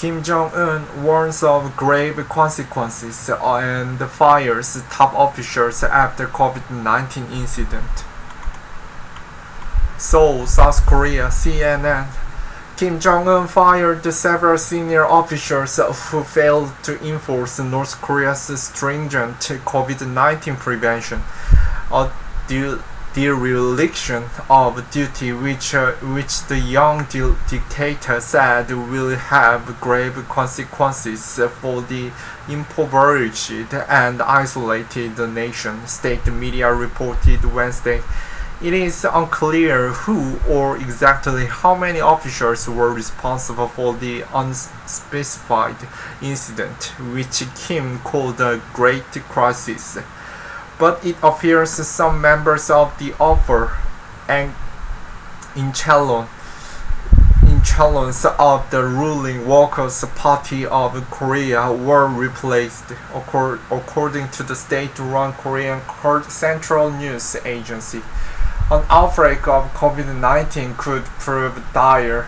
Kim Jong Un warns of grave consequences and fires top officials after COVID-19 incident. Seoul, South Korea, CNN. Kim Jong Un fired several senior officials who failed to enforce North Korea's stringent COVID-19 prevention, a dereliction of duty which the young dictator said will have grave consequences for the impoverished and isolated nation, state media reported Wednesday. It is unclear who or exactly how many officials were responsible for the unspecified incident, which Kim called a great crisis. But it appears some members of the upper echelons of the ruling Workers' Party of Korea were replaced, according to the state-run Korean Central News Agency. An outbreak of COVID-19 could prove dire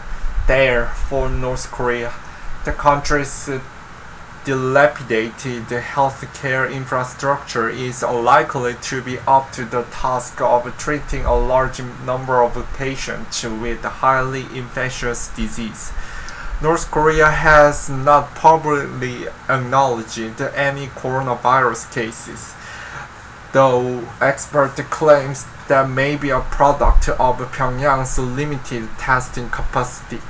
for North Korea. The country's dilapidated healthcare infrastructure is unlikely to be up to the task of treating a large number of patients with highly infectious disease. North Korea has not publicly acknowledged any coronavirus cases, though expert claims that may be a product of Pyongyang's limited testing capacity.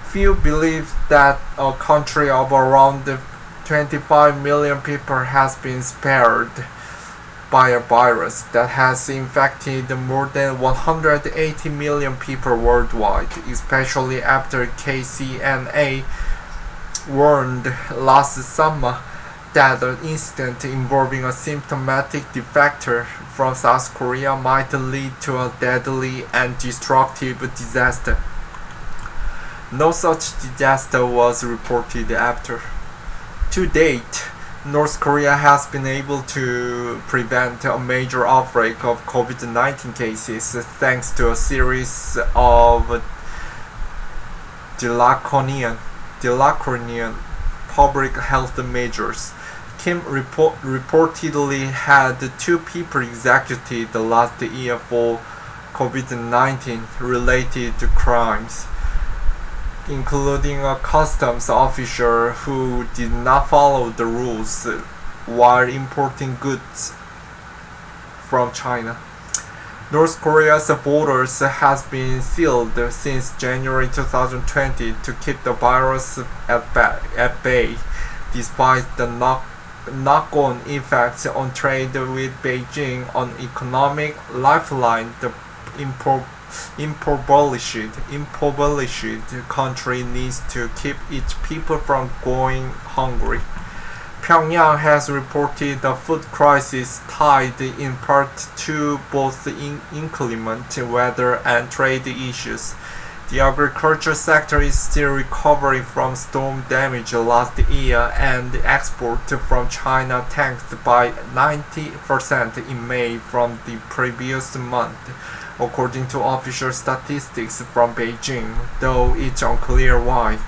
Few believe that a country of around 25 million people has been spared by a virus that has infected more than 180 million people worldwide, especially after KCNA warned last summer that an incident involving a symptomatic defector from South Korea might lead to a deadly and destructive disaster. No such disaster was reported after. To date, North Korea has been able to prevent a major outbreak of COVID-19 cases thanks to a series of draconian public health measures. Kim reportedly had 2 people executed last year for COVID-19 related crimes, including a customs officer who did not follow the rules while importing goods from China. North Korea's borders has been sealed since January 2020 to keep the virus at bay, despite the knock-on effects on trade with Beijing, an economic lifeline the impoverished country needs to keep its people from going hungry. Pyongyang has reported a food crisis tied in part to both inclement weather and trade issues. The agriculture sector is still recovering from storm damage last year, and exports from China tanked by 90% in May from the previous month, according to official statistics from Beijing, though it's unclear why.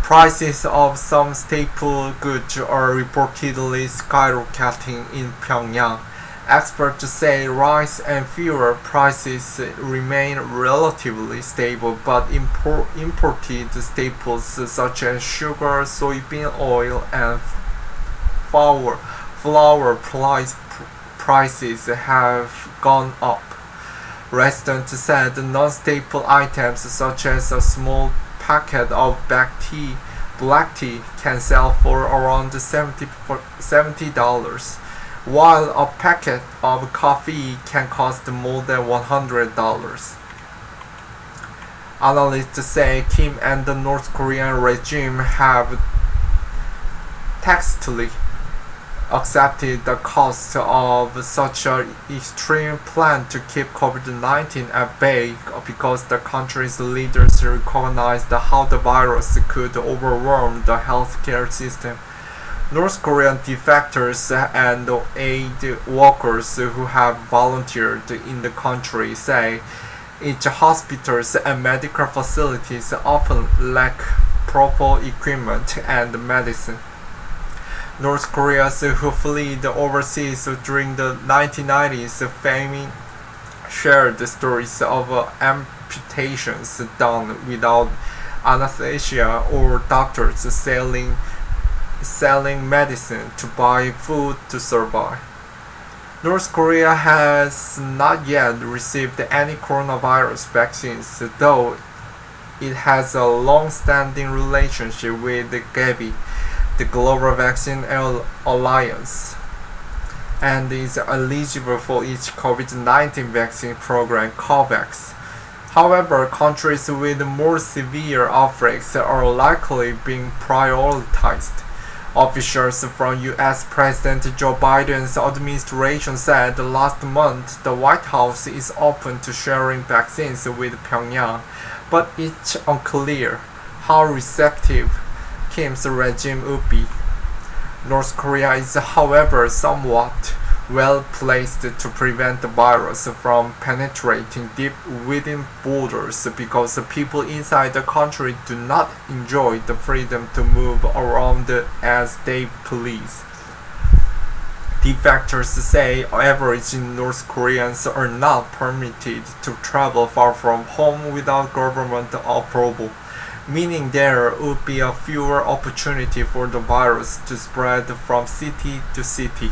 Prices of some staple goods are reportedly skyrocketing in Pyongyang. Experts say rice and fuel prices remain relatively stable, but imported staples such as sugar, soybean oil, and flour prices have gone up. Residents said non-staple items such as a small packet of black tea can sell for around $70, while a packet of coffee can cost more than $100. Analysts say Kim and the North Korean regime have tacitly accepted the cost of such an extreme plan to keep COVID-19 at bay because the country's leaders recognized how the virus could overwhelm the healthcare system. North Korean defectors and aid workers who have volunteered in the country say its hospitals and medical facilities often lack proper equipment and medicine. North Koreans who fled overseas during the 1990s famine shared stories of amputations done without anesthesia or doctors selling medicine to buy food to survive. North Korea has not yet received any coronavirus vaccines, though it has a long-standing relationship with Gavi, the Global Vaccine Alliance, and is eligible for each COVID-19 vaccine program COVAX. However, countries with more severe outbreaks are likely being prioritized. Officials from U.S. President Joe Biden's administration said last month the White House is open to sharing vaccines with Pyongyang, but it's unclear how receptive Kim's regime would be. North Korea is, however, somewhat well placed to prevent the virus from penetrating deep within borders because people inside the country do not enjoy the freedom to move around as they please. Defectors say average North Koreans are not permitted to travel far from home without government approval, meaning there would be a fewer opportunity for the virus to spread from city to city.